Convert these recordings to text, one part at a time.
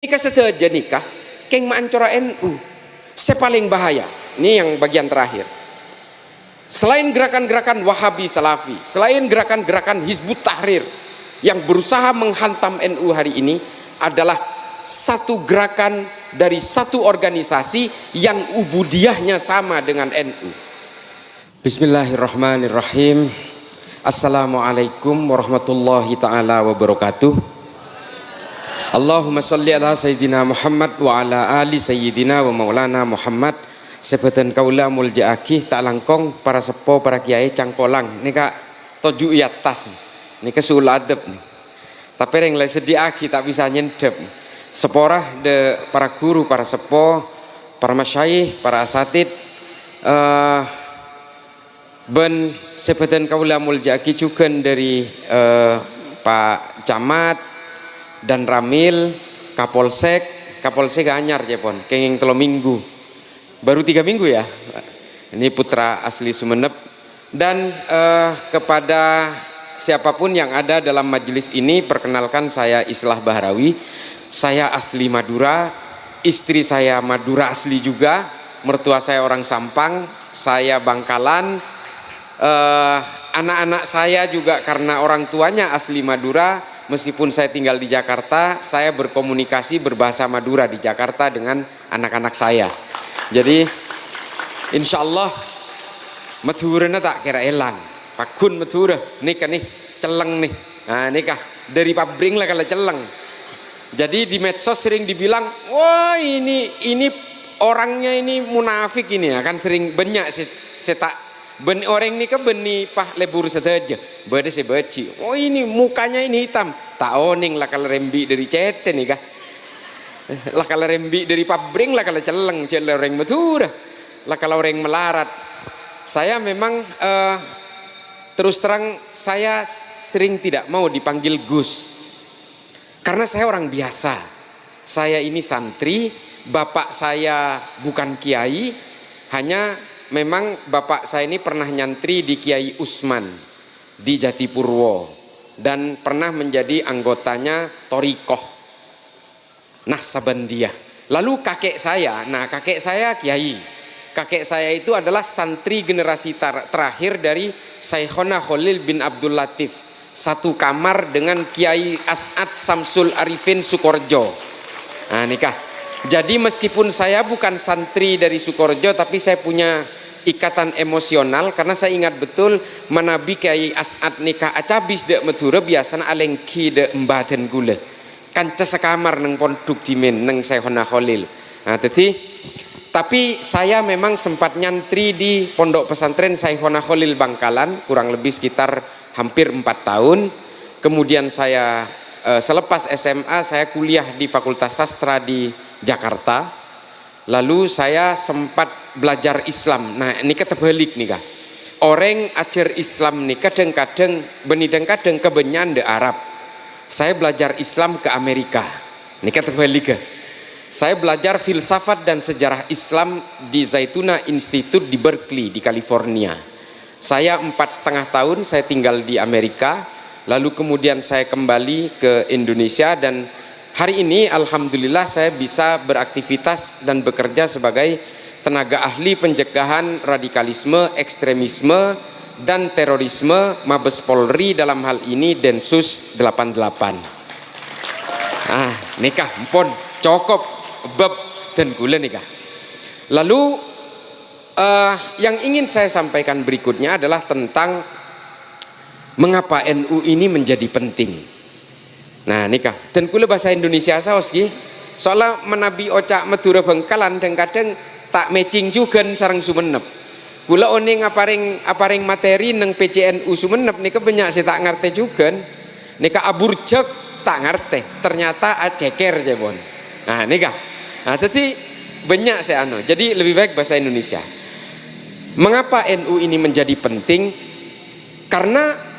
Nikah seteja nikah, keng maancora NU. Sepaling bahaya. Ini yang bagian terakhir. Selain gerakan-gerakan Wahabi Salafi, selain gerakan-gerakan Hizbut Tahrir yang berusaha menghantam NU hari ini, adalah satu gerakan dari satu organisasi yang ubudiyahnya sama dengan NU. Bismillahirrahmanirrahim. Assalamualaikum warahmatullahi ta'ala wabarakatuh. Allahumma salli ala Sayyidina Muhammad wa ala ali Sayyidina wa maulana Muhammad. Sebutan kaula muljaaki tak langkong para sepo para kiai cangkolang nika toju iatas nika sul adab nih. Tapi yang lain sediaki tak bisa nyendep. Seporah de para guru, para sepo, para masyayikh, para asatid ben sebutan kaula muljaaki juga dari Pak Camat dan Ramil, Kapolsek anyar Jepon, kenging 3 minggu, baru 3 minggu ya. Ini putra asli Sumeneb. Dan kepada siapapun yang ada dalam majelis ini, perkenalkan saya Islah Bahrawi. Saya asli Madura, istri saya Madura asli juga, mertua saya orang Sampang, saya Bangkalan. Anak-anak saya juga karena orang tuanya asli Madura. Meskipun saya tinggal di Jakarta, saya berkomunikasi berbahasa Madura di Jakarta dengan anak-anak saya. Jadi insya Allah Maduranya tak kira elang. Pakun Madura, nikah nih, celeng nih. Nah nikah dari pabring lah kalau celeng. Jadi di medsos sering dibilang, wah ini orangnya ini munafik ini ya kan, sering banyak saya tak. Ben orang ini ke beni pah lebur saja, beda sebeci. Oh ini mukanya ini hitam, tak oning lah kalau rembi dari cete nih kah? Lah kalau rembi dari pabring lah kalau celeng orang Madura, lah kalau orang melarat. Saya memang terus terang saya sering tidak mau dipanggil Gus, karena saya orang biasa. Saya ini santri, bapak saya bukan kiai, hanya memang bapak saya ini pernah nyantri di Kiai Usman di Jatipurwo dan pernah menjadi anggotanya Torikoh Nahsabandiyah. Lalu kakek saya kiai. Kakek saya itu adalah santri generasi terakhir dari Syekhona Khalil bin Abdul Latif, satu kamar dengan Kiai As'ad Samsul Arifin Sukorjo. Nah nikah. Jadi meskipun saya bukan santri dari Sukorjo, tapi saya punya ikatan emosional karena saya ingat betul manabi Kiai As'ad nikah acabis de Madura biasanya alengki de embaten gule kanca sekamar neng ponduk jimin neng Syekhona Khalil. Nah tapi saya memang sempat nyantri di pondok pesantren Syekhona Khalil Bangkalan kurang lebih sekitar hampir 4 tahun. Kemudian saya selepas SMA saya kuliah di Fakultas Sastra di Jakarta. Lalu saya sempat belajar Islam. Nah ini ketebalik nih kak. Orang ajar Islam nih kadang-kadang benidang-kadang kebenyan de Arab. Saya belajar Islam ke Amerika. Ini ketebalik kak. Saya belajar filsafat dan sejarah Islam di Zaytuna Institute di Berkeley di California. Saya 4,5 tahun saya tinggal di Amerika. Lalu kemudian saya kembali ke Indonesia dan hari ini alhamdulillah saya bisa beraktivitas dan bekerja sebagai tenaga ahli pencegahan radikalisme, ekstremisme dan terorisme Mabes Polri, dalam hal ini Densus 88. Nikah empon cokop bab dan gula nikah. Lalu yang ingin saya sampaikan berikutnya adalah tentang mengapa NU ini menjadi penting. Nah nikah dan kula bahasa Indonesia saoski soalnya menabi ocak Madura Bangkalan dan kadang tak matching juga sarang Sumeneb. Kula oning aparing materi neng PCNU Sumeneb nika banyak saya tak ngerti juga. Nika aburjek tak ngerti. Ternyata aceker jebon. Nah nikah. Nah jadi banyak saya Jadi lebih baik bahasa Indonesia. Mengapa NU ini menjadi penting? Karena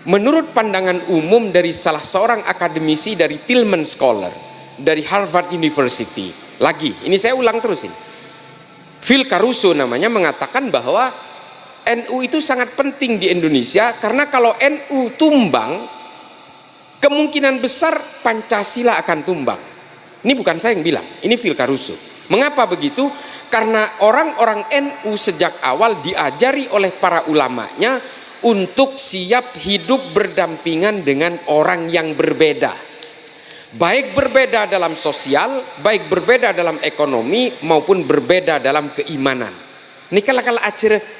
menurut pandangan umum dari salah seorang akademisi dari Tillman Scholar dari Harvard University, lagi ini saya ulang terus ini, Phil Caruso namanya, mengatakan bahwa NU itu sangat penting di Indonesia karena kalau NU tumbang kemungkinan besar Pancasila akan tumbang. Ini bukan saya yang bilang, ini Phil Caruso. Mengapa begitu? Karena orang-orang NU sejak awal diajari oleh para ulamanya untuk siap hidup berdampingan dengan orang yang berbeda. Baik berbeda dalam sosial, baik berbeda dalam ekonomi, maupun berbeda dalam keimanan. Ini kalau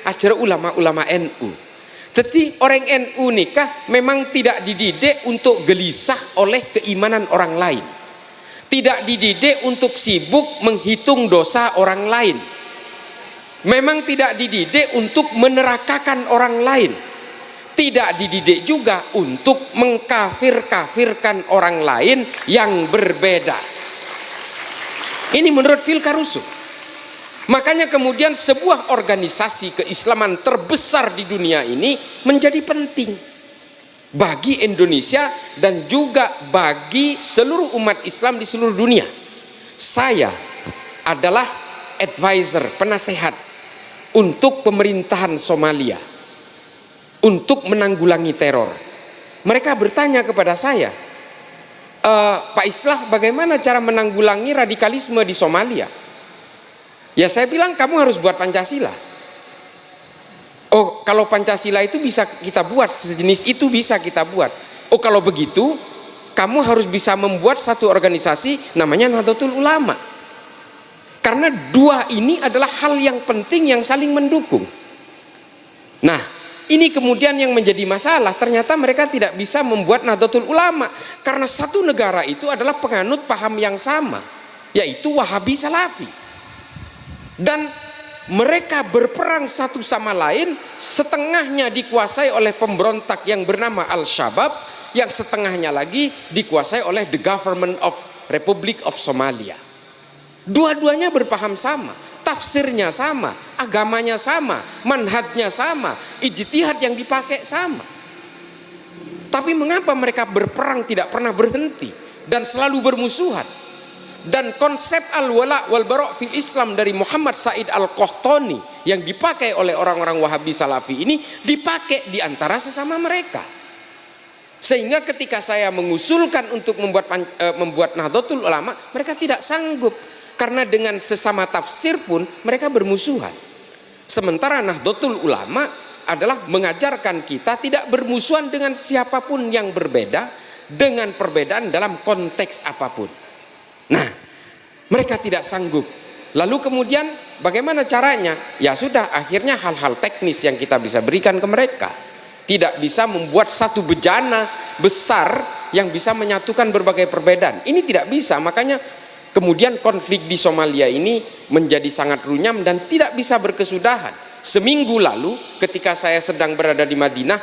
acara ulama-ulama NU. Jadi orang NU nikah memang tidak dididik untuk gelisah oleh keimanan orang lain. Tidak dididik untuk sibuk menghitung dosa orang lain. Memang tidak dididik untuk menerakakan orang lain. Tidak dididik juga untuk mengkafir-kafirkan orang lain yang berbeda. Ini menurut Phil Caruso. Makanya kemudian sebuah organisasi keislaman terbesar di dunia ini menjadi penting bagi Indonesia dan juga bagi seluruh umat Islam di seluruh dunia. Saya adalah advisor, penasehat untuk pemerintahan Somalia untuk menanggulangi teror. Mereka bertanya kepada saya, Pak Islah, bagaimana cara menanggulangi radikalisme di Somalia? Ya saya bilang, kamu harus buat Pancasila. Oh, kalau Pancasila itu bisa kita buat, sejenis itu bisa kita buat. Oh, kalau begitu kamu harus bisa membuat satu organisasi namanya Nahdlatul Ulama. Karena dua ini adalah hal yang penting yang saling mendukung. Nah, ini kemudian yang menjadi masalah. Ternyata mereka tidak bisa membuat Nahdlatul Ulama karena satu negara itu adalah penganut paham yang sama, yaitu Wahabi Salafi. Dan mereka berperang satu sama lain, setengahnya dikuasai oleh pemberontak yang bernama Al-Shabaab, yang setengahnya lagi dikuasai oleh the government of Republic of Somalia. Dua-duanya berpaham sama, tafsirnya sama, agamanya sama, manhajnya sama, ijtihad yang dipakai sama. Tapi mengapa mereka berperang tidak pernah berhenti dan selalu bermusuhan? Dan konsep al-wala wal bara' fil Islam dari Muhammad Said Al-Qahtani yang dipakai oleh orang-orang Wahabi Salafi ini dipakai di antara sesama mereka. Sehingga ketika saya mengusulkan untuk membuat Nahdlatul Ulama, mereka tidak sanggup karena dengan sesama tafsir pun mereka bermusuhan. Sementara Nahdlatul Ulama adalah mengajarkan kita tidak bermusuhan dengan siapapun yang berbeda, dengan perbedaan dalam konteks apapun. Nah, mereka tidak sanggup. Lalu kemudian bagaimana caranya? Ya sudah, akhirnya hal-hal teknis yang kita bisa berikan ke mereka. Tidak bisa membuat satu bejana besar yang bisa menyatukan berbagai perbedaan. Ini tidak bisa, makanya kemudian konflik di Somalia ini menjadi sangat runyam dan tidak bisa berkesudahan. Seminggu lalu ketika saya sedang berada di Madinah,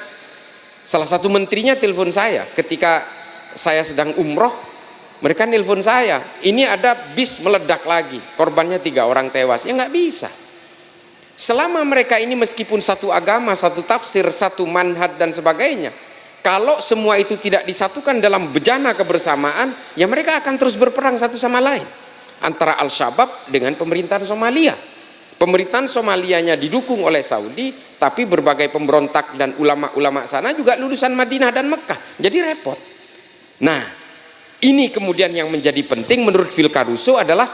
salah satu menterinya telepon saya ketika saya sedang umroh. Mereka nelpon saya, ini ada bis meledak lagi, korbannya 3 orang tewas. Ya nggak bisa. Selama mereka ini meskipun satu agama, satu tafsir, satu manhaj dan sebagainya, kalau semua itu tidak disatukan dalam bejana kebersamaan, ya mereka akan terus berperang satu sama lain. Antara Al-Shabaab dengan pemerintahan Somalia. Pemerintahan Somalianya didukung oleh Saudi, tapi berbagai pemberontak dan ulama-ulama sana juga lulusan Madinah dan Mekah. Jadi repot. Nah, ini kemudian yang menjadi penting menurut Phil Caruso adalah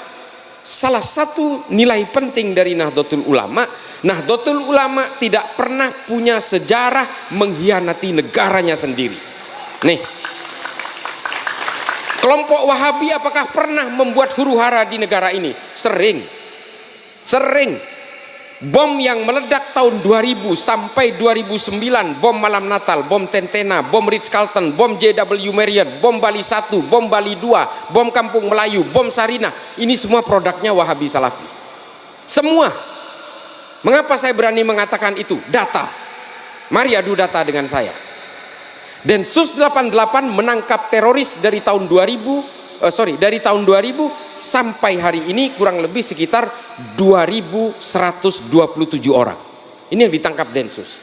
salah satu nilai penting dari Nahdlatul Ulama. Nahdlatul Ulama tidak pernah punya sejarah mengkhianati negaranya sendiri. Nih, kelompok Wahabi apakah pernah membuat huru-hara di negara ini? Sering. Bom yang meledak tahun 2000 sampai 2009, bom Malam Natal, bom Tentena, bom Ritz-Carlton, bom JW Marriott, bom Bali 1, bom Bali 2, bom Kampung Melayu, bom Sarinah, ini semua produknya Wahabi Salafi. Semua. Mengapa saya berani mengatakan itu? Data. Mari adu data dengan saya. Densus 88 menangkap teroris dari tahun 2000 sampai hari ini kurang lebih sekitar 2127 orang. Ini yang ditangkap Densus.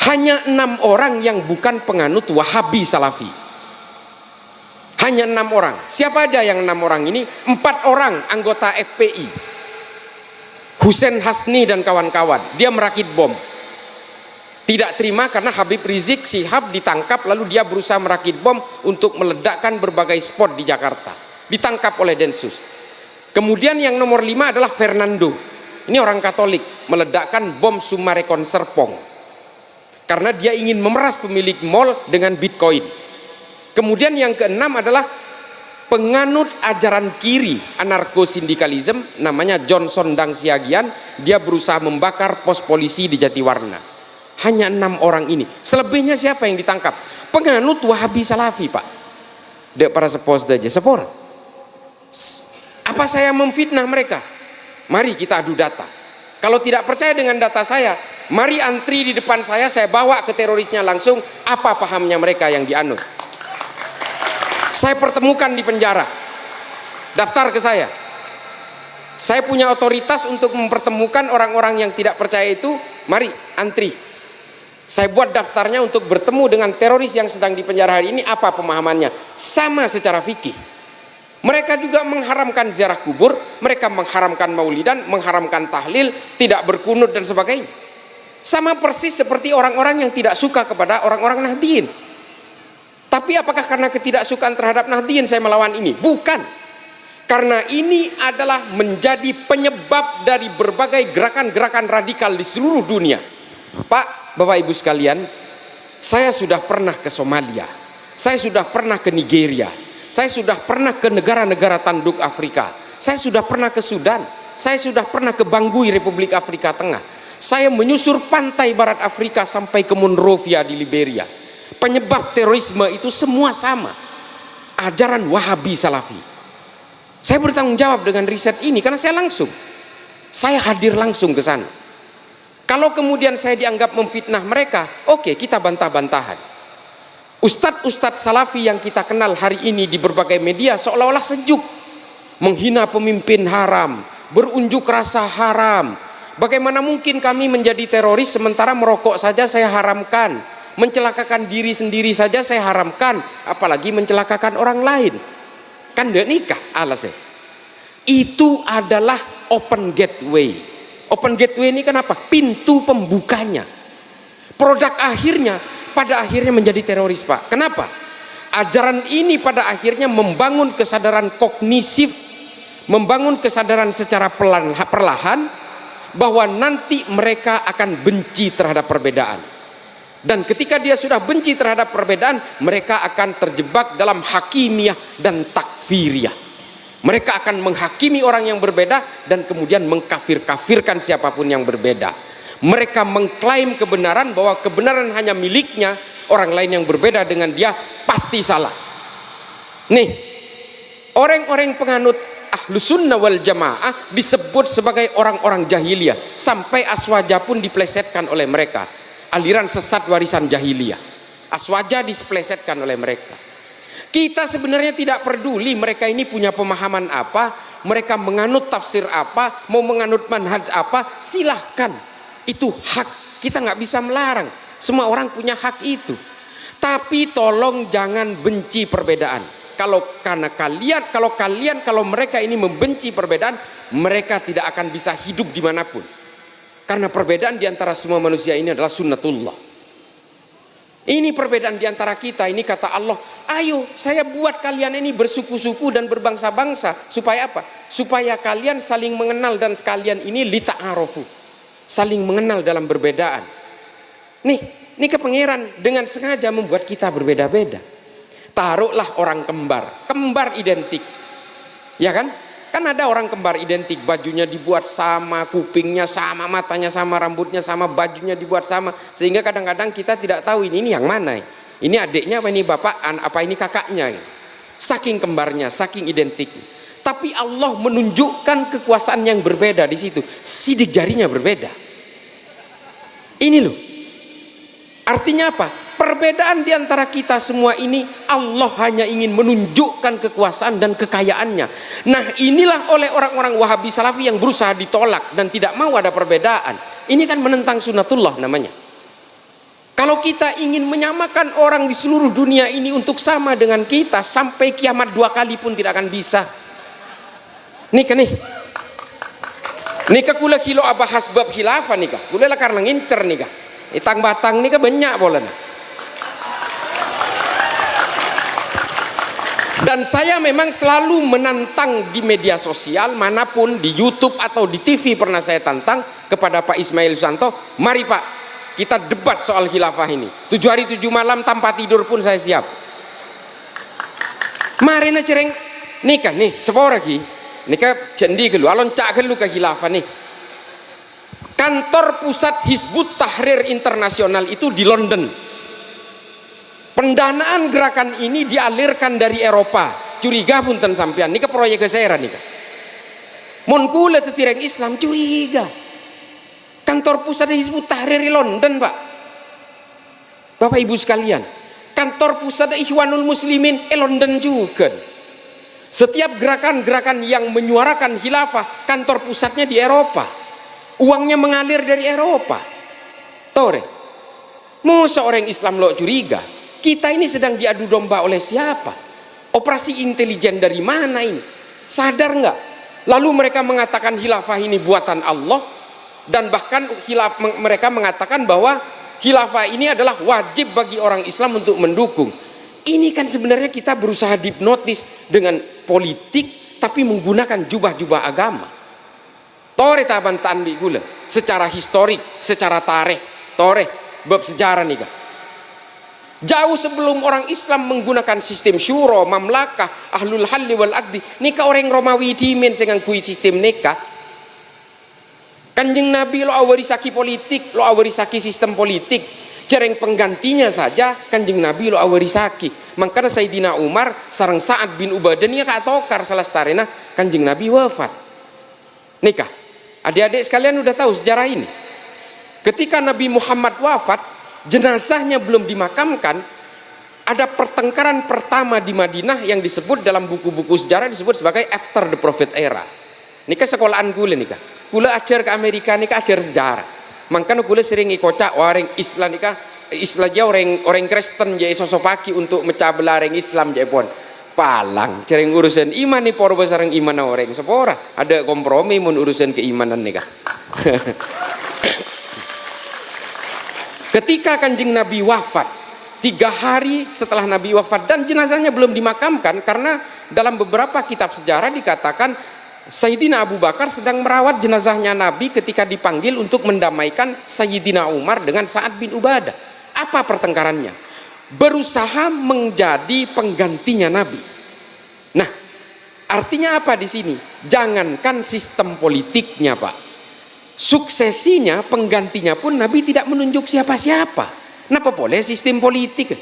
Hanya 6 orang yang bukan penganut Wahabi Salafi. Hanya 6 orang. Siapa aja yang 6 orang ini? 4 orang anggota FPI. Hussein Hasni dan kawan-kawan. Dia merakit bom. Tidak terima karena Habib Rizik Syihab ditangkap lalu dia berusaha merakit bom untuk meledakkan berbagai spot di Jakarta. ditangkap oleh Densus. Kemudian yang nomor 5 adalah Fernando. Ini orang Katolik, meledakkan bom Sumarekon Serpong karena dia ingin memeras pemilik mall dengan Bitcoin. Kemudian yang keenam adalah penganut ajaran kiri anarko-sindikalisme, namanya Johnson Dang Siagian. Dia berusaha membakar pos polisi di Jatiwarna. Hanya 6 orang ini. Selebihnya siapa yang ditangkap? Penganut Wahabi Salafi, Pak. Dek para sepos aja sepor. Apa saya memfitnah mereka? Mari kita adu data. Kalau tidak percaya dengan data saya, mari antri di depan saya bawa ke terorisnya langsung. Apa pahamnya mereka yang dianut? Saya pertemukan di penjara. Daftar ke saya. Saya punya otoritas untuk mempertemukan orang-orang yang tidak percaya itu. Mari antri. Saya buat daftarnya untuk bertemu dengan teroris yang sedang dipenjara hari ini. Apa pemahamannya? Sama secara fikih. Mereka juga mengharamkan ziarah kubur, mereka mengharamkan maulidan, mengharamkan tahlil, tidak berkunut dan sebagainya. Sama persis seperti orang-orang yang tidak suka kepada orang-orang Nahdliyin. Tapi apakah karena ketidaksukaan terhadap Nahdliyin saya melawan ini? Bukan. Karena ini adalah menjadi penyebab dari berbagai gerakan-gerakan radikal di seluruh dunia. Pak, Bapak Ibu sekalian, saya sudah pernah ke Somalia, saya sudah pernah ke Nigeria, saya sudah pernah ke negara-negara tanduk Afrika, saya sudah pernah ke Sudan, saya sudah pernah ke Bangui, Republik Afrika Tengah, saya menyusur pantai barat Afrika sampai ke Monrovia di Liberia. Penyebab terorisme itu semua sama, ajaran Wahabi Salafi. Saya bertanggung jawab dengan riset ini karena saya hadir langsung ke sana. Kalau kemudian saya dianggap memfitnah mereka, oke, kita bantah-bantahan. Ustadz-ustadz Salafi yang kita kenal hari ini di berbagai media seolah-olah sejuk, menghina pemimpin haram, berunjuk rasa haram. Bagaimana mungkin kami menjadi teroris sementara merokok saja saya haramkan, mencelakakan diri sendiri saja saya haramkan, apalagi mencelakakan orang lain. Kan tidak nikah alasnya. Itu adalah open gateway. Open gateway ini kenapa? Pintu pembukanya. Produk akhirnya pada akhirnya menjadi teroris, Pak. Kenapa? Ajaran ini pada akhirnya membangun kesadaran kognisif, membangun kesadaran secara perlahan bahwa nanti mereka akan benci terhadap perbedaan. Dan ketika dia sudah benci terhadap perbedaan, mereka akan terjebak dalam hakimiyah dan takfiriyah. Mereka akan menghakimi orang yang berbeda dan kemudian mengkafir-kafirkan siapapun yang berbeda. Mereka mengklaim kebenaran bahwa kebenaran hanya miliknya, orang lain yang berbeda dengan dia pasti salah. Nih, orang-orang penganut Ahlus Sunnah wal Jamaah disebut sebagai orang-orang jahiliyah, sampai Aswaja pun diplesetkan oleh mereka. Aliran sesat warisan jahiliyah, Aswaja diplesetkan oleh mereka. Kita sebenarnya tidak peduli mereka ini punya pemahaman apa, mereka menganut tafsir apa, mau menganut manhaj apa, silahkan. Itu hak, kita nggak bisa melarang. Semua orang punya hak itu. Tapi tolong jangan benci perbedaan. Kalau mereka ini membenci perbedaan, mereka tidak akan bisa hidup dimanapun. Karena perbedaan diantara semua manusia ini adalah sunnatullah. Ini perbedaan diantara kita. Ini kata Allah, ayo saya buat kalian ini bersuku-suku dan berbangsa-bangsa. Supaya apa? Supaya kalian saling mengenal dan kalian ini lita'arofu, saling mengenal dalam perbedaan. Ini kepengeran dengan sengaja membuat kita berbeda-beda. Taruhlah orang kembar identik, ya kan? Kan ada orang kembar identik, bajunya dibuat sama, kupingnya sama, matanya sama, rambutnya sama, bajunya dibuat sama, sehingga kadang-kadang kita tidak tahu ini yang mana. Ini adiknya apa ini bapak, apa ini kakaknya. Saking kembarnya, saking identik. Tapi Allah menunjukkan kekuasaan yang berbeda di situ. Sidik jarinya berbeda. Ini loh. Artinya apa? Perbedaan di antara kita semua ini Allah hanya ingin menunjukkan kekuasaan dan kekayaannya. Nah, inilah oleh orang-orang Wahabi Salafi yang berusaha ditolak dan tidak mau ada perbedaan. Ini kan menentang sunnatullah namanya. Kalau kita ingin menyamakan orang di seluruh dunia ini untuk sama dengan kita, sampai kiamat 2 kali pun tidak akan bisa. Nika kula kilo abahas bab khilafah nika. Kula lah karena ngincer nika. Itang batang nika banyak bola. Dan saya memang selalu menantang di media sosial manapun, di YouTube atau di TV pernah saya tantang kepada Pak Ismail Susanto, mari Pak, kita debat soal khilafah ini. 7 hari 7 malam tanpa tidur pun saya siap. Mari na cereng nikah nih, sepora lagi. Nikah cendi gelu, alon cak gelu ke khilafah nih. Kantor pusat Hizbut Tahrir Internasional itu di London. Pendanaan gerakan ini dialirkan dari Eropa. Curiga punten sampean nika proyek saya nika. Mon kula tetireng Islam curiga. Kantor pusat Hizbut Tahrir di London, Pak. Bapak Ibu sekalian, kantor pusat Ikhwanul Muslimin London juga. Setiap gerakan-gerakan yang menyuarakan khilafah, kantor pusatnya di Eropa. Uangnya mengalir dari Eropa. Tore. Mau seorang Islam lo curiga? Kita ini sedang diadu domba oleh siapa? Operasi intelijen dari mana ini? Sadar nggak? Lalu mereka mengatakan khilafah ini buatan Allah, dan bahkan mereka mengatakan bahwa khilafah ini adalah wajib bagi orang Islam untuk mendukung. Ini kan sebenarnya kita berusaha dihipnotis dengan politik, tapi menggunakan jubah-jubah agama. Tore taban tanbi gula, secara historik, secara tarikh, tore bab sejarah nih. Jauh sebelum orang Islam menggunakan sistem syuro, mamlakah, ahlul halli wal aqdi, nikah orang Romawi dimen dengan kui sistem nikah. Kanjeng Nabi lo awarisaki politik, lo awarisaki sistem politik. Cereng penggantinya saja Kanjeng Nabi lo awarisaki. Makanya Sayyidina Umar sarang Sa'ad bin Ubadah nya katokar salah starena Kanjeng Nabi wafat. Nikah. Adik-adik sekalian udah tahu sejarah ini. Ketika Nabi Muhammad wafat, jenazahnya belum dimakamkan, ada pertengkaran pertama di Madinah yang disebut dalam buku-buku sejarah disebut sebagai after the prophet era. Nika sekolahan kula nika. Kula ajar ke Amerika nika ajar sejarah. Makanya kula sering ikocak orang Islam nika, Islamnya orang Kristen jadi sosopaki untuk mecah belah orang Islam jadi pon. Palang cereng urusan iman nih por besareng iman orang sepora. Ada kompromi mun urusan keimanan nika. Ketika Kanjeng Nabi wafat, 3 hari setelah Nabi wafat dan jenazahnya belum dimakamkan, karena dalam beberapa kitab sejarah dikatakan Sayyidina Abu Bakar sedang merawat jenazahnya Nabi ketika dipanggil untuk mendamaikan Sayyidina Umar dengan Sa'ad bin Ubadah. Apa pertengkarannya? Berusaha menjadi penggantinya Nabi. Nah, artinya apa di sini? Jangankan sistem politiknya, Pak. Suksesinya, penggantinya pun Nabi tidak menunjuk siapa-siapa. Kenapa boleh sistem politik?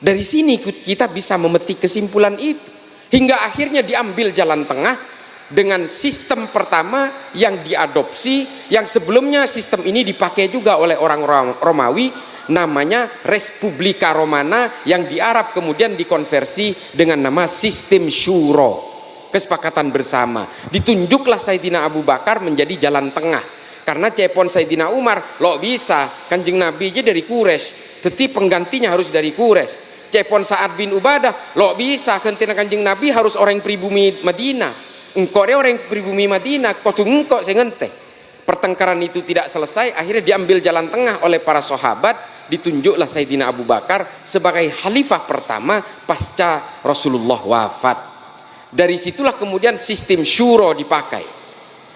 Dari sini kita bisa memetik kesimpulan itu. Hingga akhirnya diambil jalan tengah dengan sistem pertama yang diadopsi, yang sebelumnya sistem ini dipakai juga oleh orang Romawi, namanya Respublika Romana, yang di Arab kemudian dikonversi dengan nama sistem syuro. Kesepakatan bersama. Ditunjuklah Sayyidina Abu Bakar menjadi jalan tengah. Karena cepon Sayyidina Umar, lo bisa Kanjeng Nabi aja dari Quraisy, tetapi penggantinya harus dari Quraisy. Cepon Sa'ad bin Ubadah, lo bisa Kanjeng Nabi harus orang pribumi Madinah. Engkau dia orang pribumi Madinah, kau tunggu kok sengente. Pertengkaran itu tidak selesai, akhirnya diambil jalan tengah oleh para sahabat. Ditunjuklah Sayyidina Abu Bakar sebagai khalifah pertama pasca Rasulullah wafat. Dari situlah kemudian sistem syuro dipakai,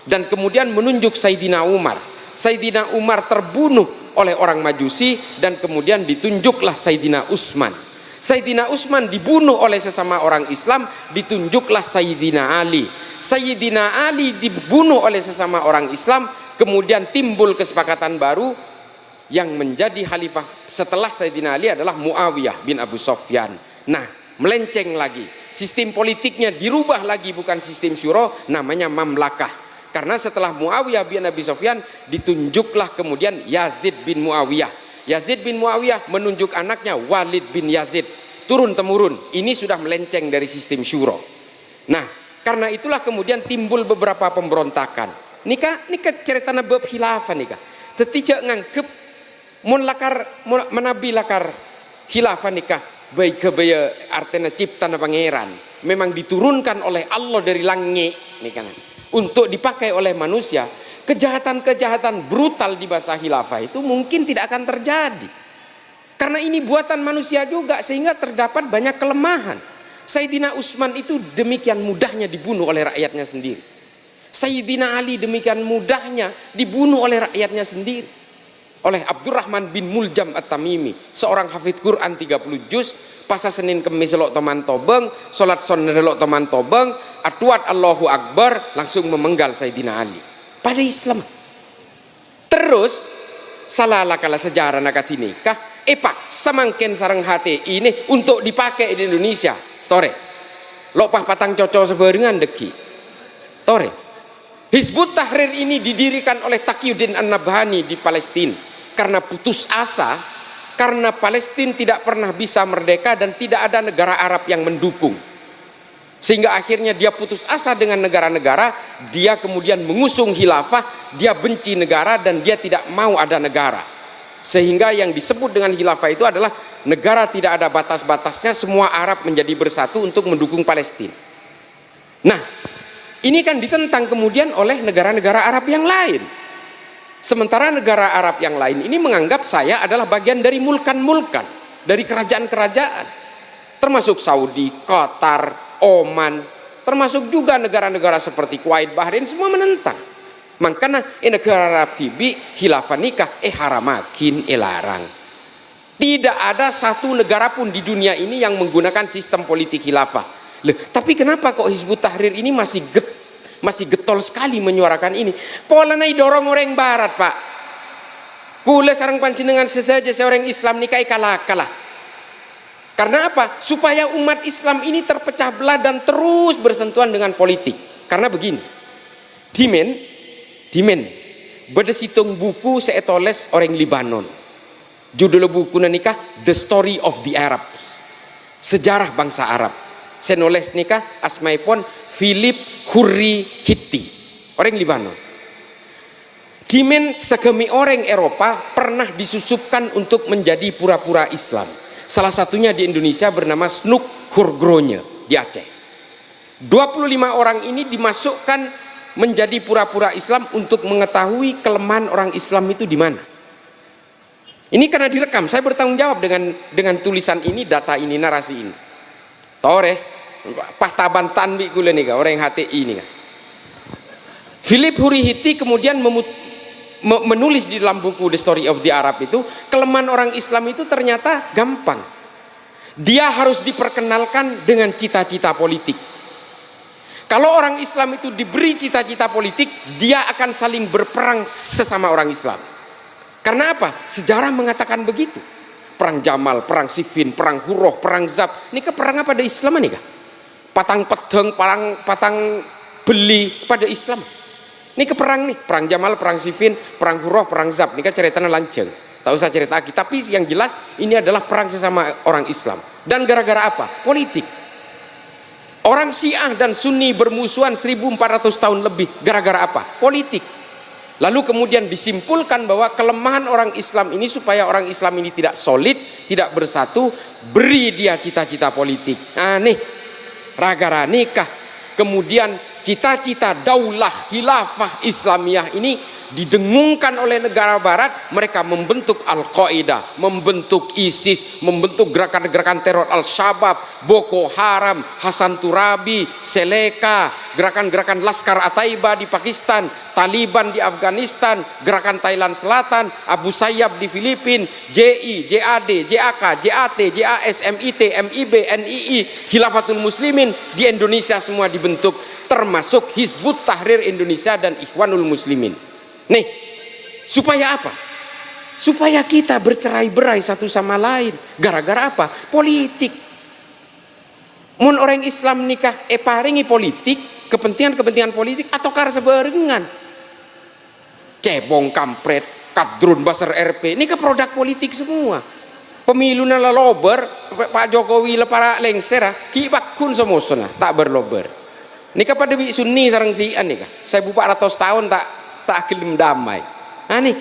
dan kemudian menunjuk Sayyidina Umar. Sayyidina Umar terbunuh oleh orang Majusi, dan kemudian ditunjuklah Sayyidina Utsman. Sayyidina Utsman dibunuh oleh sesama orang Islam, ditunjuklah Sayyidina Ali. Sayyidina Ali dibunuh oleh sesama orang Islam, kemudian timbul kesepakatan baru yang menjadi khalifah setelah Sayyidina Ali adalah Muawiyah bin Abu Sufyan. Nah, melenceng lagi. Sistem politiknya dirubah lagi, bukan sistem syuro, namanya mamlakah. Karena setelah Muawiyah bin Abi Sufyan ditunjuklah kemudian Yazid bin Muawiyah. Yazid bin Muawiyah menunjuk anaknya Walid bin Yazid. Turun temurun, ini sudah melenceng dari sistem syuro. Nah, karena itulah kemudian timbul beberapa pemberontakan. Nika cerita bab khilafah nika. Tetijak ngangkep mun menabi lakar khilafah nika. Baik kebaya artinya ciptaan pangeran, memang diturunkan oleh Allah dari langit nih kan, untuk dipakai oleh manusia. Kejahatan-kejahatan brutal di masa khilafah itu mungkin tidak akan terjadi, karena ini buatan manusia juga, sehingga terdapat banyak kelemahan. Sayyidina Utsman itu demikian mudahnya dibunuh oleh rakyatnya sendiri. Sayyidina Ali demikian mudahnya dibunuh oleh rakyatnya sendiri. Oleh Abdurrahman bin Muljam At-Tamimi, seorang hafidz Quran 30 juz, pasa Senin Kemis lok teman tobeng, salat sunnah lok teman tobeng, atuat Allahu Akbar, langsung memenggal Sayyidina Ali. Pada Islam. Terus salah kala sejarah nakatini kah epak samangken sarang hati ini untuk dipakai di Indonesia. Tore. Lok patang coco sebarengan deki. Tore. Hizbut Tahrir ini didirikan oleh Taqiyuddin An-Nabhani di Palestina karena putus asa, karena Palestina tidak pernah bisa merdeka dan tidak ada negara Arab yang mendukung. Sehingga akhirnya dia putus asa dengan negara-negara, dia kemudian mengusung khilafah, dia benci negara dan dia tidak mau ada negara. Sehingga yang disebut dengan khilafah itu adalah negara tidak ada batas-batasnya, semua Arab menjadi bersatu untuk mendukung Palestina. Nah, ini kan ditentang kemudian oleh negara-negara Arab yang lain. Sementara negara Arab yang lain ini menganggap saya adalah bagian dari mulkan-mulkan, dari kerajaan-kerajaan. Termasuk Saudi, Qatar, Oman, termasuk juga negara-negara seperti Kuwait, Bahrain, semua menentang. Makanya negara Arab tibi khilafah nikah haramakin larang. Tidak ada satu negara pun di dunia ini yang menggunakan sistem politik khilafah. Tapi kenapa kok Hizbut Tahrir ini masih getol sekali menyuarakan ini? Pola nai dorong orang barat, Pak. Kule sarang panjenengan saja seorang Islam nikai kalah. Karena apa? Supaya umat Islam ini terpecah belah dan terus bersentuhan dengan politik. Karena begini. Dimen bedesitung buku saya tulis orang Libanon. Judul buku nikah The Story of the Arabs. Sejarah bangsa Arab. Saya nulis nikah asmaipun Philip Hurri Hitti, orang Libanon. Dimen segemi orang Eropa pernah disusupkan untuk menjadi pura-pura Islam. Salah satunya di Indonesia bernama Snuk Hurgronya di Aceh. 25 orang ini dimasukkan menjadi pura-pura Islam untuk mengetahui kelemahan orang Islam itu di mana. Ini karena direkam, saya bertanggung jawab dengan tulisan ini, data ini, narasi ini. Tore, pahtaban tanbi kule nih orang HTI ini. Philip Hurihiti kemudian menulis di dalam buku The Story of the Arab itu, kelemahan orang Islam itu ternyata gampang. Dia harus diperkenalkan dengan cita-cita politik. Kalau orang Islam itu diberi cita-cita politik, dia akan saling berperang sesama orang Islam. Karena apa? Sejarah mengatakan begitu. Perang Jamal, perang Siffin, perang Hurrah, perang Zab. Ini ke perang apa pada Islam nih kah? Patang pedeng, patang beli pada Islam. Ini ke perang nih, perang Jamal, perang Siffin, perang Hurrah, perang Zab. Ini kan ceritanya lanceng. Tak usah cerita lagi. Tapi yang jelas ini adalah perang sesama orang Islam. Dan gara-gara apa? Politik. Orang Syiah dan Sunni bermusuhan 1400 tahun lebih. Gara-gara apa? Politik. Lalu kemudian disimpulkan bahwa kelemahan orang Islam ini supaya orang Islam ini tidak solid, tidak bersatu, beri dia cita-cita politik. Nah nih, ragara nikah. Kemudian cita-cita daulah khilafah Islamiyah ini didengungkan oleh negara barat. Mereka membentuk Al-Qaeda, membentuk ISIS, membentuk gerakan-gerakan teror Al-Shabaab, Boko Haram, Hasan Turabi, Seleka, gerakan-gerakan Laskar Ataiba di Pakistan, Taliban di Afghanistan, gerakan Thailand Selatan, Abu Sayyaf di Filipina, JI, JAD, JAK, JAT, JAS, MIT, MIB, NII, Khilafatul Muslimin di Indonesia semua dibentuk, termasuk Hizbut Tahrir Indonesia dan Ikhwanul Muslimin. Nih, supaya apa? Supaya kita bercerai-berai satu sama lain. Gara-gara apa? Politik. Mun orang Islam nikah paringi politik, kepentingan politik atau kar sebarengan. Cebong kampret, kadrun basar RP, ini ke produk politik semua. Pemilu nala lober, Pak Jokowi le para lengser, ki bakun semosona tak berlober. Nika pada bi Sunni sareng Syiah nika. 1400 tahun tak kelim damai. Nah nih,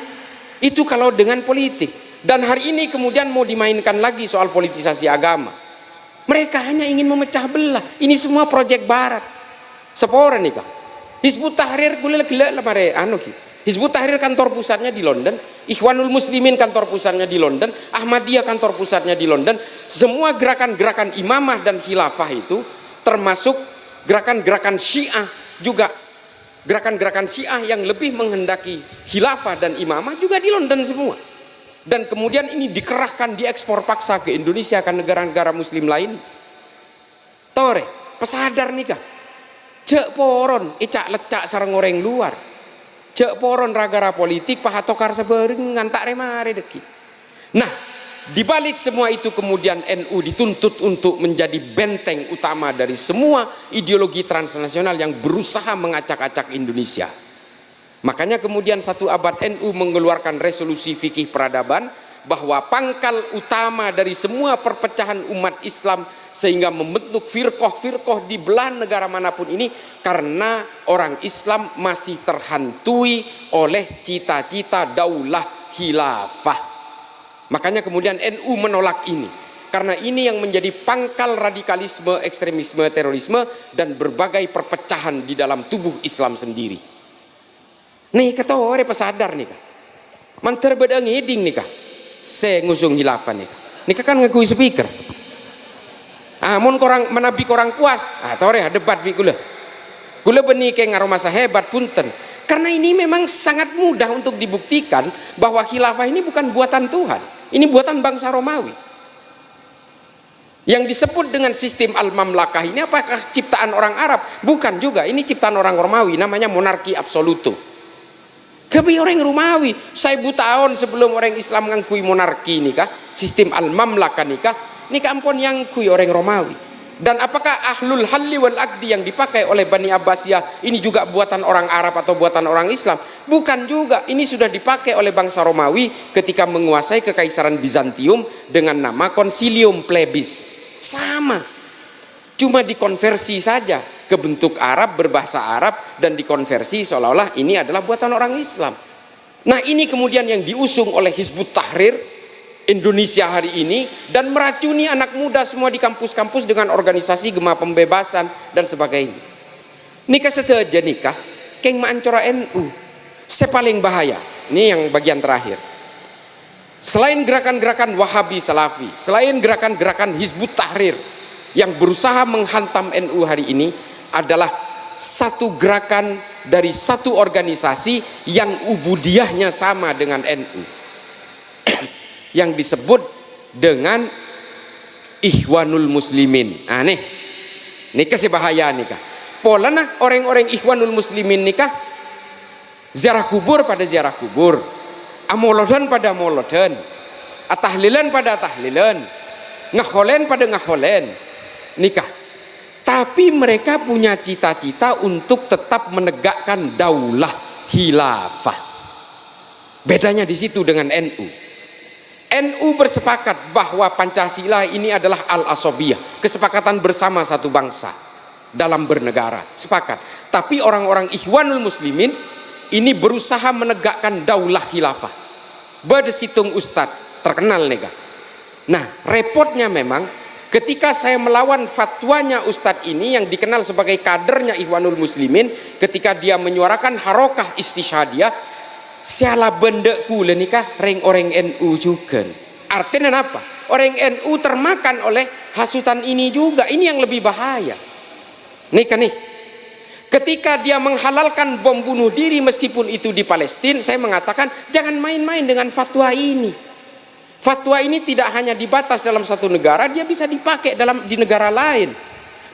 itu kalau dengan politik. Dan hari ini kemudian mau dimainkan lagi soal politisasi agama. Mereka hanya ingin memecah belah. Ini semua proyek barat. Sepora nih kak. Hizbut Tahrir gula gila lah mare anu ki. Hizbut Tahrir kantor pusatnya di London, Ikhwanul Muslimin kantor pusatnya di London, Ahmadiyah kantor pusatnya di London. Semua gerakan-gerakan imamah dan khilafah itu, termasuk gerakan-gerakan Syiah juga, gerakan-gerakan Syiah yang lebih menghendaki khilafah dan imamah juga di London semua. Dan kemudian ini dikerahkan, diekspor paksa ke Indonesia, ke negara-negara muslim lain. Tore, pesadar nikah. Cek poron, icak lecak sarang orang luar. Cek poron ragara politik pahatokar sebereng ngantak remare deki. Nah, dibalik semua itu kemudian NU dituntut untuk menjadi benteng utama dari semua ideologi transnasional yang berusaha mengacak-acak Indonesia. Makanya kemudian satu abad NU mengeluarkan resolusi fikih peradaban bahwa pangkal utama dari semua perpecahan umat Islam sehingga membentuk firqoh-firqoh di belahan negara manapun ini karena orang Islam masih terhantui oleh cita-cita daulah khilafah. Makanya kemudian NU menolak ini, karena ini yang menjadi pangkal radikalisme, ekstremisme, terorisme dan berbagai perpecahan di dalam tubuh Islam sendiri. Nih kata orang pesadar nih kak, manter bedang hiding nih kak, saya ngusung khilafah nih kak, nih kan ngakui speaker. Amun korang menabi korang puas, tore debat bi gula benih kayak ngaruh masa hebat punten. Karena ini memang sangat mudah untuk dibuktikan bahwa khilafah ini bukan buatan Tuhan, ini buatan bangsa Romawi. Yang disebut dengan sistem al-mamlakah ini apakah ciptaan orang Arab? Bukan juga, ini ciptaan orang Romawi, namanya monarki absoluto. Kebi orang Romawi, 1000 tahun sebelum orang Islam ngakui monarki nikah, sistem al-mamlakah nikah ampun yang kui orang Romawi. Dan apakah ahlul halli wal aqdi yang dipakai oleh Bani Abbasiyah ini juga buatan orang Arab atau buatan orang Islam? Bukan juga, ini sudah dipakai oleh bangsa Romawi ketika menguasai kekaisaran Bizantium dengan nama Concilium Plebis. Sama, cuma dikonversi saja ke bentuk Arab, berbahasa Arab, dan dikonversi seolah-olah ini adalah buatan orang Islam. Nah ini kemudian yang diusung oleh Hizbut Tahrir Indonesia hari ini dan meracuni anak muda semua di kampus-kampus dengan organisasi Gema Pembebasan dan sebagainya. Nikah seteja nikah keng maancora NU sepaling bahaya. Ini yang bagian terakhir. Selain gerakan-gerakan Wahabi Salafi, selain gerakan-gerakan Hizbut Tahrir yang berusaha menghantam NU hari ini adalah satu gerakan dari satu organisasi yang ubudiyahnya sama dengan NU. Yang disebut dengan Ikhwanul Muslimin. Nah nih kasih bahaya nih kah. Pola nah orang-orang Ikhwanul Muslimin nikah ziarah kubur pada ziarah kubur, amolodan pada amolodan, atahlilan pada tahlilan, ngaholen pada ngaholen nikah. Tapi mereka punya cita-cita untuk tetap menegakkan daulah khilafah. Bedanya di situ dengan NU. NU bersepakat bahwa Pancasila ini adalah al-asobiyah, kesepakatan bersama satu bangsa dalam bernegara, sepakat. Tapi orang-orang Ikhwanul Muslimin ini berusaha menegakkan daulah khilafah. Bedesitung Ustadz terkenal nega. Nah repotnya memang ketika saya melawan fatwanya Ustadz ini yang dikenal sebagai kadernya Ikhwanul Muslimin, ketika dia menyuarakan harokah istisyhadiyah, siala bendeku lenikah reng orang NU juga. Artinya apa? Orang NU termakan oleh hasutan ini juga. Ini yang lebih bahaya. Nih. Ketika dia menghalalkan bom bunuh diri meskipun itu di Palestina, saya mengatakan jangan main-main dengan fatwa ini. Fatwa ini tidak hanya dibatas dalam satu negara, dia bisa dipakai di negara lain.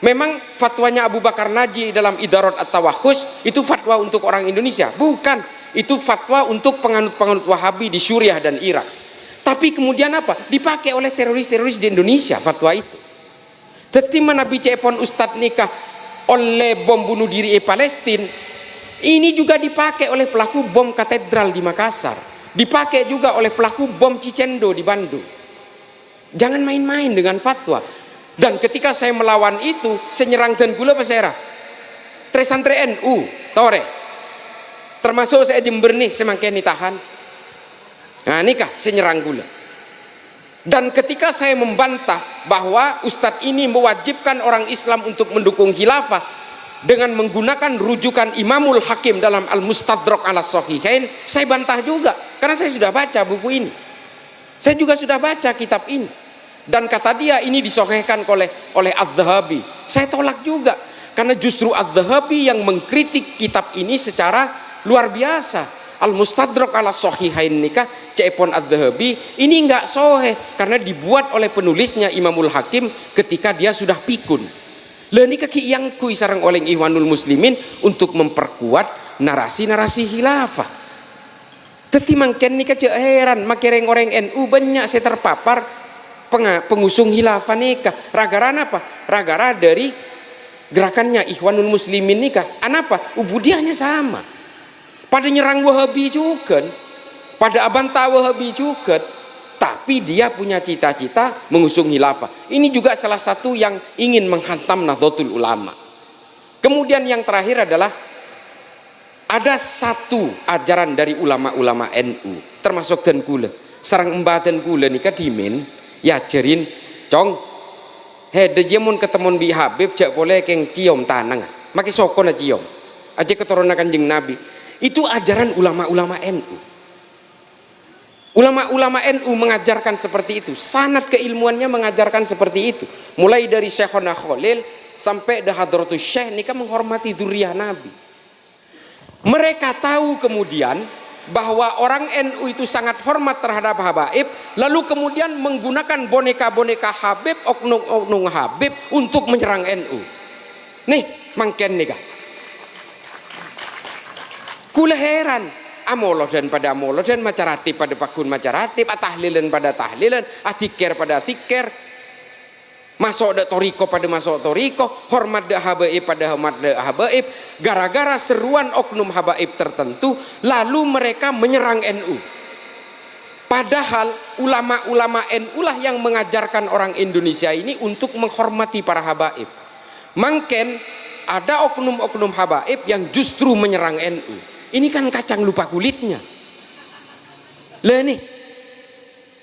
Memang fatwanya Abu Bakar Naji dalam Idarat At-Tawahhush itu fatwa untuk orang Indonesia? Bukan. Itu fatwa untuk penganut-penganut Wahabi di Suriah dan Irak. Tapi kemudian apa? Dipakai oleh teroris-teroris di Indonesia fatwa itu. Tetima Nabi Cepon Ustadz nikah oleh bom bunuh diri Palestina, ini juga dipakai oleh pelaku bom katedral di Makassar, dipakai juga oleh pelaku bom Cicendo di Bandung. Jangan main-main dengan fatwa. Dan ketika saya melawan itu, saya nyerang dan gula pesera Tresantri NU tore, termasuk saya Jember nih, semangkin ditahan. Nah nikah saya nyerang gula. Dan ketika saya membantah bahwa Ustadz ini mewajibkan orang Islam untuk mendukung khilafah, dengan menggunakan rujukan Imamul Hakim dalam Al-Mustadrak ala Sahihain, saya bantah juga karena saya sudah baca buku ini. Saya juga sudah baca kitab ini. Dan kata dia ini disahihkan oleh Az-Zahabi. Saya tolak juga karena justru Az-Zahabi yang mengkritik kitab ini secara luar biasa. Al-Mustadrak ala Sahihain nikah cepon Az-Zahabi ini enggak sahih karena dibuat oleh penulisnya Imamul Hakim ketika dia sudah pikun. Lah nikah ki yang kui sareng oleh Ikhwanul Muslimin untuk memperkuat narasi-narasi khilafah. Teti mangken nikah cek heran makereng orang NU banyak saya terpapar pengusung khilafah nikah. Ragaran apa? Ragara dari gerakannya Ikhwanul Muslimin nikah. Anapa? Ubudiahnya sama. Pada nyerang Wahabi juga, pada abantah Wahabi juga, tapi dia punya cita-cita mengusung khilafah. Ini juga salah satu yang ingin menghantam Nahdlatul Ulama. Kemudian yang terakhir adalah ada satu ajaran dari ulama-ulama NU, termasuk dan kula, sarang embah dan kula nikah dimin, ya jerin, cong, hede jemun ketemuan bi Habib, jak boleh keng cium tanang, maki sokon na cium, aja keturunan Kanjeng Nabi. Itu ajaran ulama-ulama NU. Ulama-ulama NU mengajarkan seperti itu. Sanad keilmuannya mengajarkan seperti itu. Mulai dari Syekhona Khalil sampai Hadratus Syekh nikah menghormati dzurriyyah Nabi. Mereka tahu kemudian bahwa orang NU itu sangat hormat terhadap habaib, lalu kemudian menggunakan boneka-boneka Habib, oknum-oknum Habib untuk menyerang NU. Nih, mangken nikah. Kula heran, amolodan pada amolodan, macaratib pada pakun macaratib, atahlilan pada tahlilan, atiker pada atiker, masuk da toriko pada masuk toriko, hormat da habaib pada hormat da habaib, gara-gara seruan oknum habaib tertentu, lalu mereka menyerang NU. Padahal ulama-ulama NU lah yang mengajarkan orang Indonesia ini untuk menghormati para habaib. Mangken ada oknum-oknum habaib yang justru menyerang NU. Ini kan kacang lupa kulitnya. Lah nih,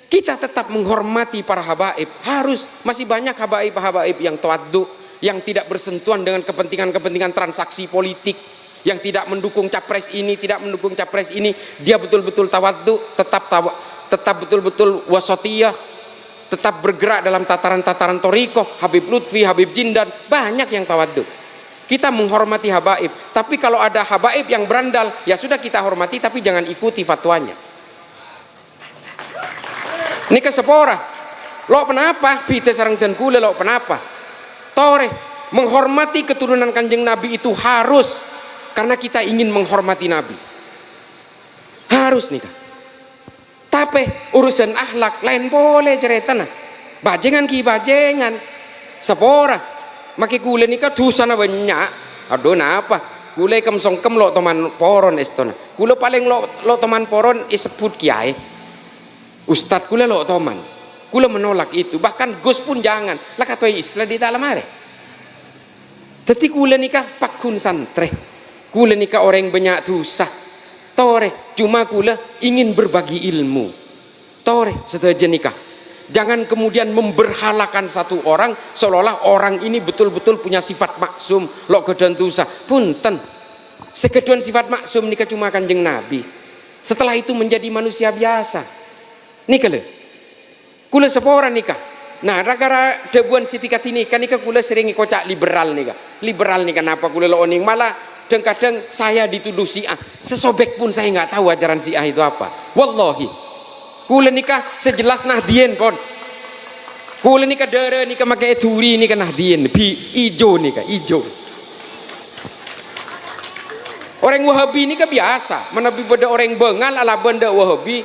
kita tetap menghormati para habaib. Harus, masih banyak habaib-habaib yang tawaddu, yang tidak bersentuhan dengan kepentingan-kepentingan transaksi politik, yang tidak mendukung capres ini, tidak mendukung capres ini. Dia betul-betul tawaddu, tetap betul-betul wasatiyah, tetap bergerak dalam tataran-tataran toriko. Habib Lutfi, Habib Jindan, banyak yang tawaddu. Kita menghormati habaib, tapi kalau ada habaib yang berandal, ya sudah kita hormati, tapi jangan ikuti fatwanya. Ini kesepora. Lo kenapa? Bita sarang dan kule lo kenapa? Tore, menghormati keturunan Kanjeng Nabi itu harus, karena kita ingin menghormati Nabi. Harus nih kan. Tapi urusan akhlak lain boleh ceritana. Bajengan ki bajengan, sepora. Maki kule nikah dosa na banyak. Aduh napa? Kule kem songkem lo teman poron estona. Kule paling lo teman poron disebut kiai. Ustad kule lo teman. Kule menolak itu. Bahkan Gus pun jangan. Lah kata Islam di dalam are. Teti kule nikah pakun santre. Kule nikah orang banyak dosa. Tore, cuma kule ingin berbagi ilmu. Tore, setelah nikah. Jangan kemudian memberhalakan satu orang seolah-olah orang ini betul-betul punya sifat maksum, lo kedan dosa. Punten, sekeduan sifat maksum nikah cuma Kanjeng Nabi. Setelah itu menjadi manusia biasa. Nikah le, kula sepora nikah. Nah, gara-gara debuan sitikat ini kan nikah kula sering kocak liberal nikah. Liberal nikah kenapa kula lo oning malah kadang-kadang saya dituduh Syiah. Sesobek pun saya nggak tahu ajaran Syiah itu apa. Wallahi. Kula nikah sejelas Nahdien pon. Kula nikah dere nikah makai duri nikah Nahdien, ijo nikah ijo. Orang Wahabi nikah biasa, menabi benda orang bengal ala benda Wahabi.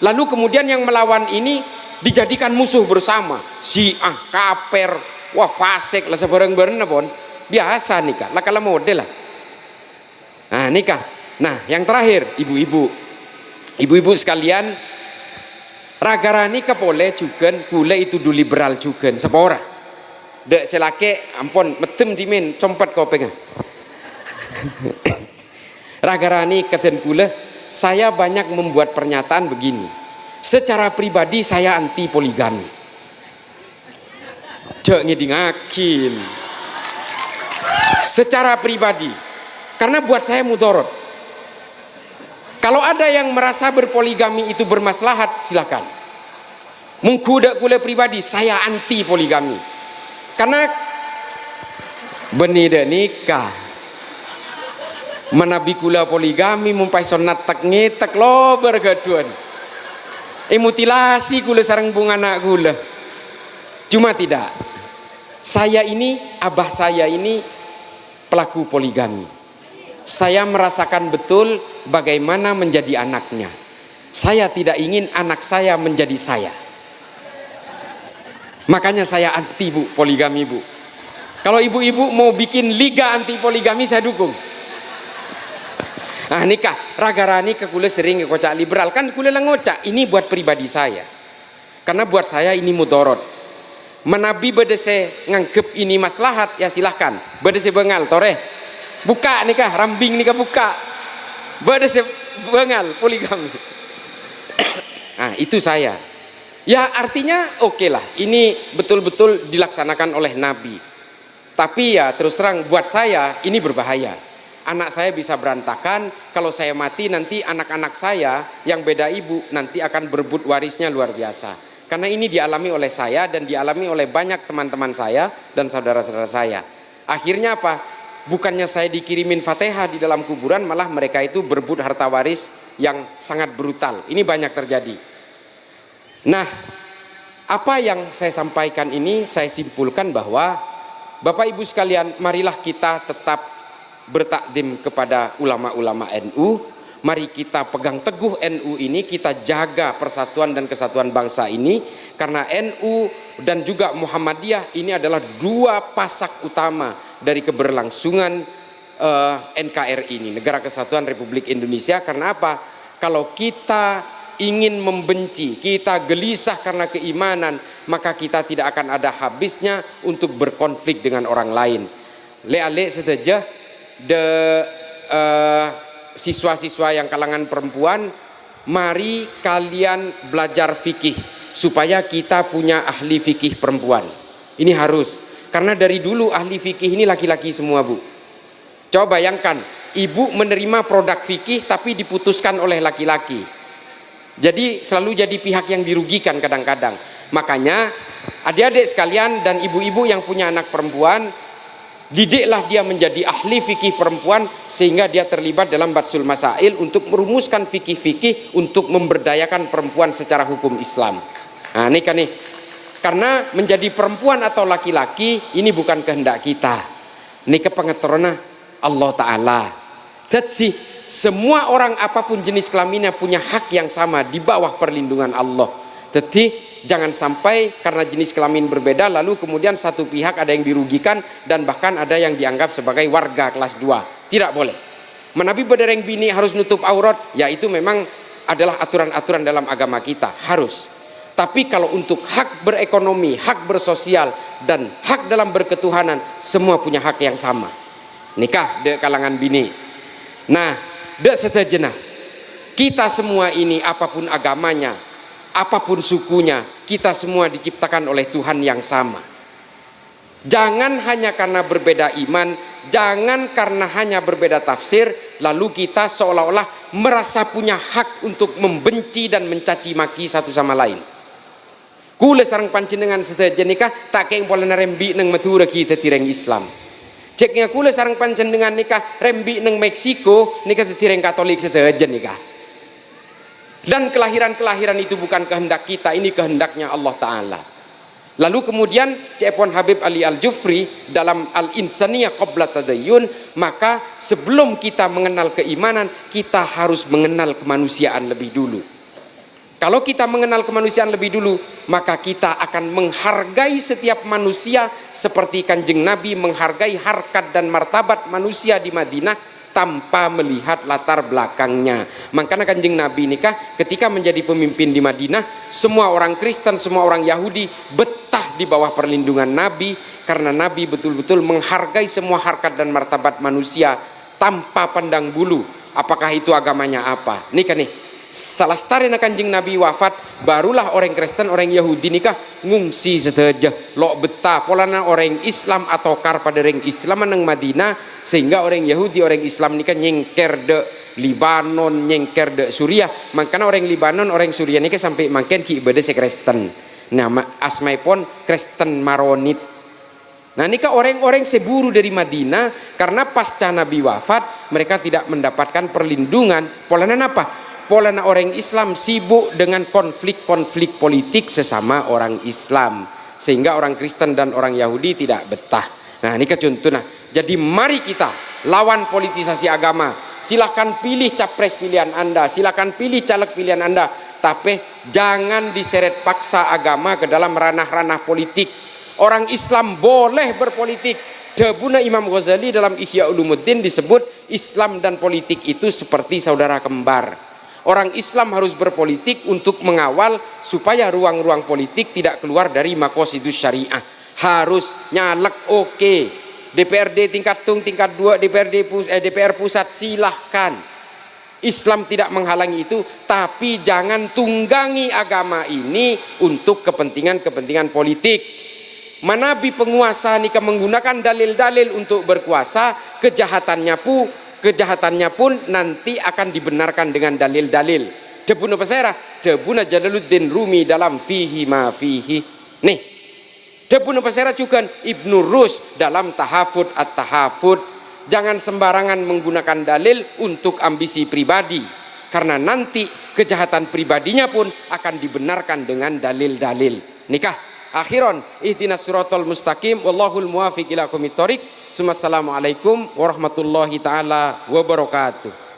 Lalu kemudian yang melawan ini dijadikan musuh bersama. Syiah, kafir, wah fasik lah sebarang-barang pon. Biasa nikah, lah kalau model lah. Nah nikah. Nah yang terakhir ibu-ibu sekalian. Ragara nikah boleh juga, kule itu du liberal juga, sepora. Dek selake, ampun, metem dimin, compet kau pegang. Ragara nikah dan kule, saya banyak membuat pernyataan begini. Secara pribadi saya anti poligami. Cek ngiding akil. secara pribadi, karena buat saya mudorot. Kalau ada yang merasa berpoligami itu bermaslahat, silakan. Mengkuda kula pribadi, saya anti poligami, karena benida nikah menabi kula poligami mumpai sonat tak ngetak lo bergaduan mutilasi kula sarang bunga anak kula. Cuma tidak, saya ini, abah saya ini pelaku poligami. Saya merasakan betul bagaimana menjadi anaknya. Saya tidak ingin anak saya menjadi saya. Makanya saya anti bu poligami bu. Kalau ibu-ibu mau bikin liga anti poligami, saya dukung. Nah nikah ragarani ke kula sering kocak liberal, kan kula ngocak ini buat pribadi saya, karena buat saya ini mudorot. Menabi bedese nganggep ini maslahat, ya silahkan bedese bengal tore buka nikah rambing nikah buka bedese bengal poligami. Nah itu saya. Ya artinya oke lah, ini betul-betul dilaksanakan oleh Nabi. Tapi ya terus terang buat saya ini berbahaya. Anak saya bisa berantakan, kalau saya mati nanti anak-anak saya yang beda ibu nanti akan berebut warisnya luar biasa. Karena ini dialami oleh saya dan dialami oleh banyak teman-teman saya dan saudara-saudara saya. Akhirnya apa? Bukannya saya dikirimin Fatihah di dalam kuburan, malah mereka itu berebut harta waris yang sangat brutal. Ini banyak terjadi. Nah, apa yang saya sampaikan ini saya simpulkan bahwa Bapak Ibu sekalian, marilah kita tetap bertakdim kepada ulama-ulama NU. Mari kita pegang teguh NU ini, kita jaga persatuan dan kesatuan bangsa ini, karena NU dan juga Muhammadiyah ini adalah dua pasak utama dari keberlangsungan NKRI ini, Negara Kesatuan Republik Indonesia. Karena apa? Kalau kita ingin membenci, kita gelisah karena keimanan, maka kita tidak akan ada habisnya untuk berkonflik dengan orang lain. Le-ale saja siswa-siswa yang kalangan perempuan, mari kalian belajar fikih supaya kita punya ahli fikih perempuan. Ini harus, karena dari dulu ahli fikih ini laki-laki semua bu. Coba bayangkan, ibu menerima produk fikih tapi diputuskan oleh laki-laki. Jadi selalu jadi pihak yang dirugikan kadang-kadang. Makanya adik-adik sekalian dan ibu-ibu yang punya anak perempuan, didiklah dia menjadi ahli fikih perempuan, sehingga dia terlibat dalam Batsul Masail untuk merumuskan fikih-fikih untuk memberdayakan perempuan secara hukum Islam. Nah ini kan nih, karena menjadi perempuan atau laki-laki ini bukan kehendak kita, ini kepengetorona Allah Ta'ala. Jadi semua orang apapun jenis kelaminnya punya hak yang sama di bawah perlindungan Allah. Jadi jangan sampai karena jenis kelamin berbeda lalu kemudian satu pihak ada yang dirugikan dan bahkan ada yang dianggap sebagai warga kelas 2. Tidak boleh. Menabi bedereng bini harus nutup aurat, ya itu memang adalah aturan-aturan dalam agama kita, harus. Tapi kalau untuk hak berekonomi, hak bersosial dan hak dalam berketuhanan, semua punya hak yang sama. Nikah de kalangan bini. Nah, de setejenah. Kita semua ini apapun agamanya, apapun sukunya, kita semua diciptakan oleh Tuhan yang sama. Jangan hanya karena berbeda iman, jangan karena hanya berbeda tafsir, lalu kita seolah-olah merasa punya hak untuk membenci dan mencaci maki satu sama lain. Kule sarang panjenengan setejen nikah tak keng pola rembi neng matura kita tireng Islam. Ceknya kule sarang panjenengan nikah rembi neng Meksiko nikah tireng Katolik setejen nikah. Dan kelahiran-kelahiran itu bukan kehendak kita, ini kehendaknya Allah Ta'ala. Lalu kemudian Cepon Habib Ali Al-Jufri dalam Al-Insaniyah Qabla Tadayyun, maka sebelum kita mengenal keimanan, kita harus mengenal kemanusiaan lebih dulu. Kalau kita mengenal kemanusiaan lebih dulu, maka kita akan menghargai setiap manusia seperti Kanjeng Nabi menghargai harkat dan martabat manusia di Madinah tanpa melihat latar belakangnya. Makanya Kanjeng Nabi nikah ketika menjadi pemimpin di Madinah, semua orang Kristen, semua orang Yahudi betah di bawah perlindungan Nabi, karena Nabi betul-betul menghargai semua harkat dan martabat manusia tanpa pandang bulu apakah itu agamanya apa. Nih kan nih, salastari na Kanjeng Nabi wafat, barulah orang Kristen orang Yahudi nikah ngungsi saja lo betah polana orang Islam atau kar pada orang Islam nang Madinah, sehingga orang Yahudi orang Islam nikah nyengker de Libanon, nyengker de Suriah. Makanya orang Libanon orang Suriah nikah sampai makin ki ibadah se Kristen, nama asmai pun Kristen Maronit. Nah nikah orang-orang seburu dari Madinah karena pasca Nabi wafat mereka tidak mendapatkan perlindungan. Polana apa? Polana orang Islam sibuk dengan konflik-konflik politik sesama orang Islam, sehingga orang Kristen dan orang Yahudi tidak betah. Nah ini contohnya. Jadi mari kita lawan politisasi agama. Silahkan pilih capres pilihan Anda, silahkan pilih caleg pilihan Anda, tapi jangan diseret paksa agama ke dalam ranah-ranah politik. Orang Islam boleh berpolitik. Debuna Imam Ghazali dalam Ihya Ulumuddin disebut Islam dan politik itu seperti saudara kembar. Orang Islam harus berpolitik untuk mengawal supaya ruang-ruang politik tidak keluar dari maqasidus syariah. Harus nyalek oke. DPRD tingkat tingkat 2, DPR pusat silahkan. Islam tidak menghalangi itu, tapi jangan tunggangi agama ini untuk kepentingan-kepentingan politik. Manabi penguasa nikah menggunakan dalil-dalil untuk berkuasa, kejahatannya pun nanti akan dibenarkan dengan dalil-dalil. Debuna pesera, debuna Jalaluddin Rumi dalam Fihi ma fihi. Nih, debuna pesera juga Ibnu Rus dalam Tahafud at-Tahafud. Jangan sembarangan menggunakan dalil untuk ambisi pribadi, karena nanti kejahatan pribadinya pun akan dibenarkan dengan dalil-dalil. Nikah. Akhiran, ihdinas siratal mustaqim, wallahul muwafiq ila aqwamit thoriq. Assalamualaikum warahmatullahi taala wabarakatuh.